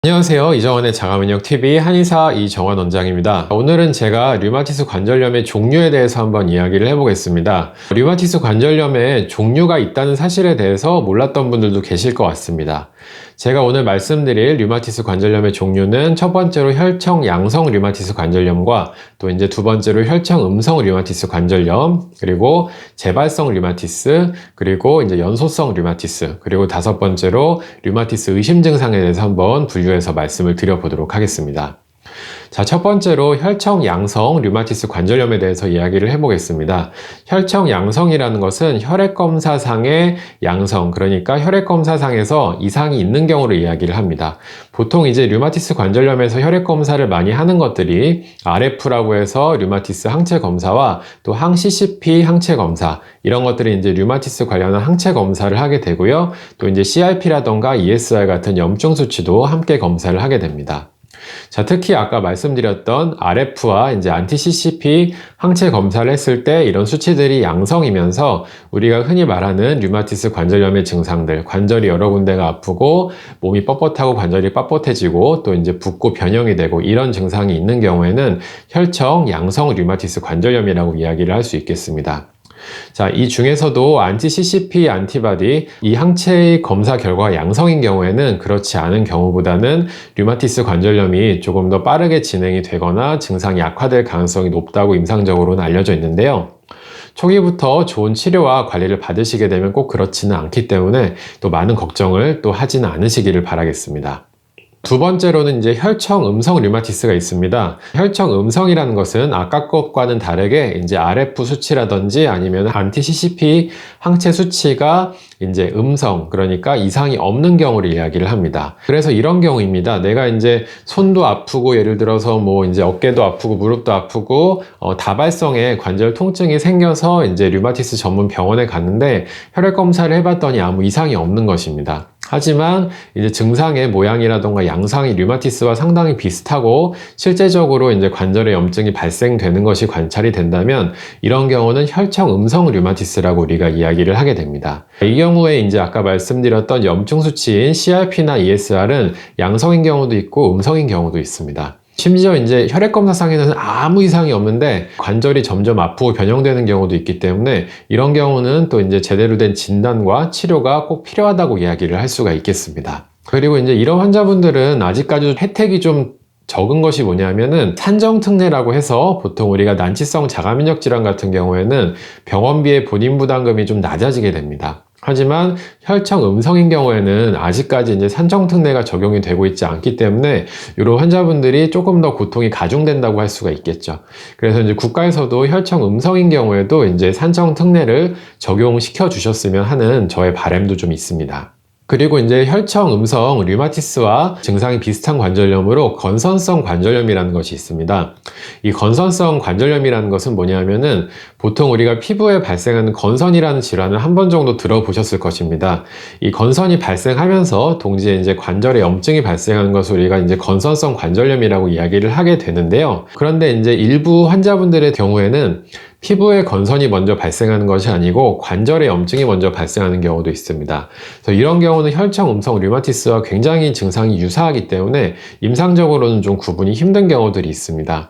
안녕하세요. 이정원의 자가면역TV 한의사 이정원 원장입니다. 오늘은 제가 류마티스 관절염의 종류에 대해서 한번 이야기를 해보겠습니다. 류마티스 관절염에 종류가 있다는 사실에 대해서 몰랐던 분들도 계실 것 같습니다. 제가 오늘 말씀드릴 류마티스 관절염의 종류는 첫 번째로 혈청 양성 류마티스 관절염과 또 이제 두 번째로 혈청 음성 류마티스 관절염, 그리고 재발성 류마티스, 그리고 이제 연소성 류마티스, 그리고 다섯 번째로 류마티스 의심 증상에 대해서 한번 분류해서 말씀을 드려보도록 하겠습니다. 자, 첫 번째로 혈청 양성 류마티스 관절염에 대해서 이야기를 해보겠습니다. 혈청 양성이라는 것은 혈액 검사상의 양성, 그러니까 혈액 검사상에서 이상이 있는 경우를 이야기를 합니다. 보통 이제 류마티스 관절염에서 혈액 검사를 많이 하는 것들이 RF라고 해서 류마티스 항체 검사와 또 항 CCP 항체 검사, 이런 것들이 이제 류마티스 관련한 항체 검사를 하게 되고요. 또 이제 CRP라던가 ESR 같은 염증 수치도 함께 검사를 하게 됩니다. 자, 특히 아까 말씀드렸던 RF와 이제 안티-CCP 항체 검사를 했을 때 이런 수치들이 양성이면서 우리가 흔히 말하는 류마티스 관절염의 증상들, 관절이 여러 군데가 아프고 몸이 뻣뻣하고 관절이 빳뻣해지고 또 이제 붓고 변형이 되고 이런 증상이 있는 경우에는 혈청 양성 류마티스 관절염이라고 이야기를 할 수 있겠습니다. 자, 이 중에서도 안티-CCP 안티바디, 이 항체의 검사 결과가 양성인 경우에는 그렇지 않은 경우보다는 류마티스 관절염이 조금 더 빠르게 진행이 되거나 증상이 악화될 가능성이 높다고 임상적으로는 알려져 있는데요. 초기부터 좋은 치료와 관리를 받으시게 되면 꼭 그렇지는 않기 때문에 또 많은 걱정을 또 하지는 않으시기를 바라겠습니다. 두 번째로는 이제 혈청 음성 류마티스가 있습니다. 혈청 음성이라는 것은 아까 것과는 다르게 이제 RF 수치라든지 아니면 안티-CCP 항체 수치가 이제 음성, 그러니까 이상이 없는 경우를 이야기를 합니다. 그래서 이런 경우입니다. 내가 이제 손도 아프고 예를 들어서 뭐 이제 어깨도 아프고 무릎도 아프고 다발성의 관절 통증이 생겨서 이제 류마티스 전문 병원에 갔는데 혈액 검사를 해봤더니 아무 이상이 없는 것입니다. 하지만 이제 증상의 모양이라던가 양상이 류마티스와 상당히 비슷하고 실제적으로 이제 관절에 염증이 발생되는 것이 관찰이 된다면 이런 경우는 혈청 음성 류마티스라고 우리가 이야기를 하게 됩니다. 이 경우에 이제 아까 말씀드렸던 염증 수치인 CRP나 ESR은 양성인 경우도 있고 음성인 경우도 있습니다. 심지어 이제 혈액 검사상에는 아무 이상이 없는데 관절이 점점 아프고 변형되는 경우도 있기 때문에 이런 경우는 또 이제 제대로 된 진단과 치료가 꼭 필요하다고 이야기를 할 수가 있겠습니다. 그리고 이제 이런 환자분들은 아직까지 혜택이 좀 적은 것이 뭐냐면은 산정특례라고 해서 보통 우리가 난치성 자가면역 질환 같은 경우에는 병원비의 본인 부담금이 좀 낮아지게 됩니다. 하지만 혈청 음성인 경우에는 아직까지 이제 산정특례가 적용이 되고 있지 않기 때문에 이런 환자분들이 조금 더 고통이 가중된다고 할 수가 있겠죠. 그래서 이제 국가에서도 혈청 음성인 경우에도 이제 산정특례를 적용시켜 주셨으면 하는 저의 바람도 좀 있습니다. 그리고 이제 혈청 음성 류마티스와 증상이 비슷한 관절염으로 건선성 관절염이라는 것이 있습니다. 이 건선성 관절염이라는 것은 뭐냐면은 보통 우리가 피부에 발생하는 건선이라는 질환을 한 번 정도 들어보셨을 것입니다. 이 건선이 발생하면서 동시에 이제 관절에 염증이 발생하는 것을 우리가 이제 건선성 관절염이라고 이야기를 하게 되는데요. 그런데 이제 일부 환자분들의 경우에는 피부에 건선이 먼저 발생하는 것이 아니고 관절에 염증이 먼저 발생하는 경우도 있습니다. 그래서 이런 경우는 혈청 음성 류마티스와 굉장히 증상이 유사하기 때문에 임상적으로는 좀 구분이 힘든 경우들이 있습니다.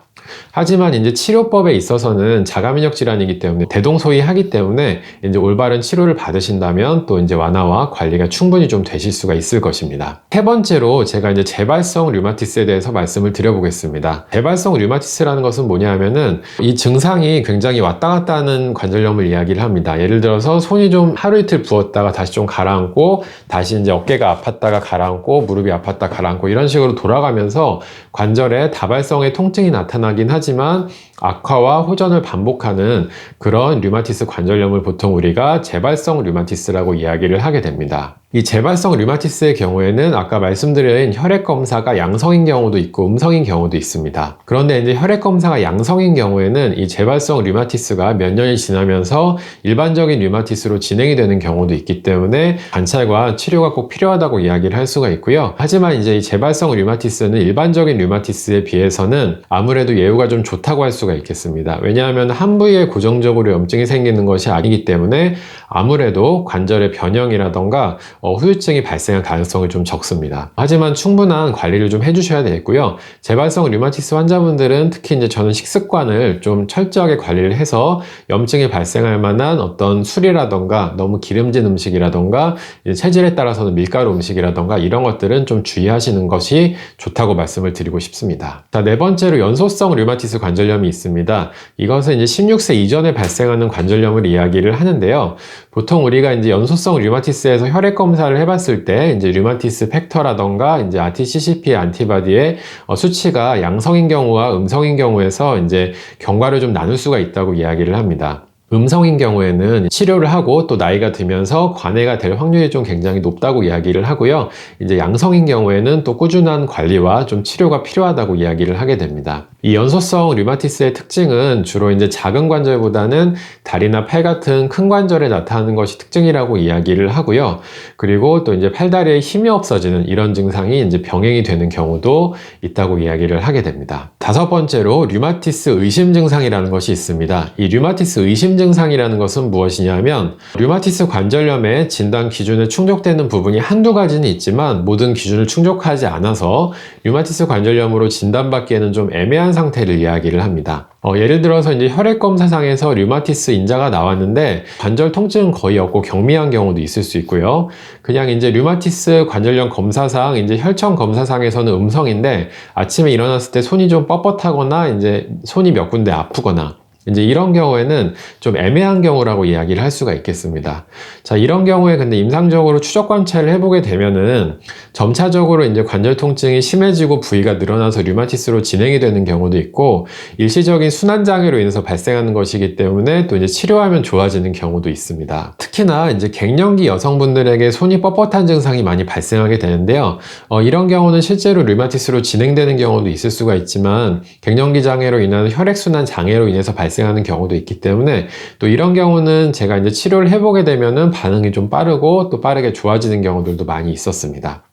하지만 이제 치료법에 있어서는 자가면역 질환이기 때문에 대동소이하기 때문에 이제 올바른 치료를 받으신다면 또 이제 완화와 관리가 충분히 좀 되실 수가 있을 것입니다. 세 번째로 제가 이제 재발성 류마티스에 대해서 말씀을 드려보겠습니다. 재발성 류마티스라는 것은 뭐냐 하면은 이 증상이 굉장히 왔다 갔다 하는 관절염을 이야기를 합니다. 예를 들어서 손이 좀 하루 이틀 부었다가 다시 좀 가라앉고 다시 이제 어깨가 아팠다가 가라앉고 무릎이 아팠다 가라앉고 이런 식으로 돌아가면서 관절에 다발성의 통증이 나타나긴 하지만 악화와 호전을 반복하는 그런 류마티스 관절염을 보통 우리가 재발성 류마티스라고 이야기를 하게 됩니다. 이 재발성 류마티스의 경우에는 아까 말씀드린 혈액 검사가 양성인 경우도 있고 음성인 경우도 있습니다. 그런데 이제 혈액 검사가 양성인 경우에는 이 재발성 류마티스가 몇 년이 지나면서 일반적인 류마티스로 진행이 되는 경우도 있기 때문에 관찰과 치료가 꼭 필요하다고 이야기를 할 수가 있고요. 하지만 이제 이 재발성 류마티스는 일반적인 류마티스에 비해서는 아무래도 예후가 좀 좋다고 할 수가 수가 있겠습니다. 왜냐하면 한 부위에 고정적으로 염증이 생기는 것이 아니기 때문에 아무래도 관절의 변형이라던가 후유증이 발생할 가능성이 좀 적습니다. 하지만 충분한 관리를 좀 해주셔야 되겠고요. 재발성 류마티스 환자분들은 특히 이제 저는 식습관을 좀 철저하게 관리를 해서 염증이 발생할 만한 어떤 술이라던가 너무 기름진 음식이라던가 체질에 따라서는 밀가루 음식이라던가 이런 것들은 좀 주의하시는 것이 좋다고 말씀을 드리고 싶습니다. 자, 네 번째로 연소성 류마티스 관절염이 있습니다. 이것은 이제 16세 이전에 발생하는 관절염을 이야기를 하는데요. 보통 우리가 이제 연소성 류마티스에서 혈액 검사를 해봤을 때 이제 류마티스 팩터라던가 이제 RT-CCP 안티바디의 수치가 양성인 경우와 음성인 경우에서 이제 경과를 좀 나눌 수가 있다고 이야기를 합니다. 음성인 경우에는 치료를 하고 또 나이가 들면서 관해가 될 확률이 좀 굉장히 높다고 이야기를 하고요. 이제 양성인 경우에는 또 꾸준한 관리와 좀 치료가 필요하다고 이야기를 하게 됩니다. 이 연소성 류마티스의 특징은 주로 이제 작은 관절보다는 다리나 팔 같은 큰 관절에 나타나는 것이 특징이라고 이야기를 하고요. 그리고 또 이제 팔다리에 힘이 없어지는 이런 증상이 이제 병행이 되는 경우도 있다고 이야기를 하게 됩니다. 다섯 번째로 류마티스 의심 증상이라는 것이 있습니다. 이 류마티스 의심 증상이라는 것은 무엇이냐면 류마티스 관절염의 진단 기준에 충족되는 부분이 한두 가지는 있지만 모든 기준을 충족하지 않아서 류마티스 관절염으로 진단받기에는 좀 애매한 상태를 이야기를 합니다. 예를 들어서 이제 혈액 검사상에서 류마티스 인자가 나왔는데 관절 통증은 거의 없고 경미한 경우도 있을 수 있고요. 그냥 이제 류마티스 관절염 검사상 이제 혈청 검사상에서는 음성인데 아침에 일어났을 때 손이 좀 뻣뻣하거나 이제 손이 몇 군데 아프거나 이제 이런 경우에는 좀 애매한 경우라고 이야기를 할 수가 있겠습니다. 자, 이런 경우에 근데 임상적으로 추적 관찰을 해보게 되면은 점차적으로 이제 관절 통증이 심해지고 부위가 늘어나서 류마티스로 진행이 되는 경우도 있고 일시적인 순환장애로 인해서 발생하는 것이기 때문에 또 이제 치료하면 좋아지는 경우도 있습니다. 특히나 이제 갱년기 여성분들에게 손이 뻣뻣한 증상이 많이 발생하게 되는데요. 이런 경우는 실제로 류마티스로 진행되는 경우도 있을 수가 있지만 갱년기 장애로 인한 혈액순환 장애로 인해서 발생하는 경우도 있기 때문에 또 이런 경우는 제가 이제 치료를 해보게 되면은 반응이 좀 빠르고 또 빠르게 좋아지는 경우들도 많이 있었습니다.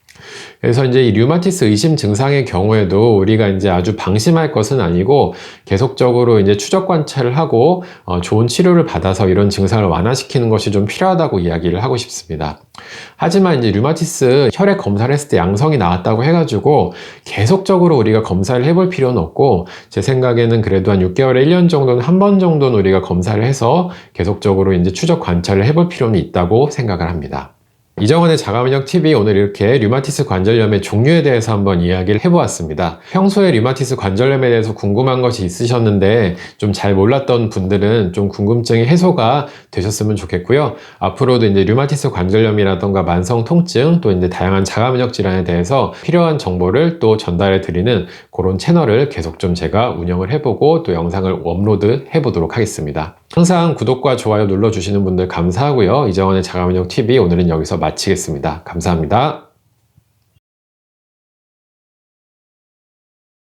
그래서 이제 이 류마티스 의심 증상의 경우에도 우리가 이제 아주 방심할 것은 아니고 계속적으로 이제 추적 관찰을 하고 좋은 치료를 받아서 이런 증상을 완화시키는 것이 좀 필요하다고 이야기를 하고 싶습니다. 하지만 이제 류마티스 혈액 검사를 했을 때 양성이 나왔다고 해가지고 계속적으로 우리가 검사를 해볼 필요는 없고 제 생각에는 그래도 한 6개월에 1년 정도는 한 번 정도는 우리가 검사를 해서 계속적으로 이제 추적 관찰을 해볼 필요는 있다고 생각을 합니다. 이정원의 자가면역TV 오늘 이렇게 류마티스 관절염의 종류에 대해서 한번 이야기를 해보았습니다. 평소에 류마티스 관절염에 대해서 궁금한 것이 있으셨는데 좀 잘 몰랐던 분들은 좀 궁금증이 해소가 되셨으면 좋겠고요. 앞으로도 이제 류마티스 관절염이라던가 만성 통증 또 이제 다양한 자가면역 질환에 대해서 필요한 정보를 또 전달해 드리는 그런 채널을 계속 좀 제가 운영을 해보고 또 영상을 업로드 해보도록 하겠습니다. 항상 구독과 좋아요 눌러주시는 분들 감사하고요. 이정원의 자가면역TV 오늘은 여기서 마치겠습니다. 감사합니다.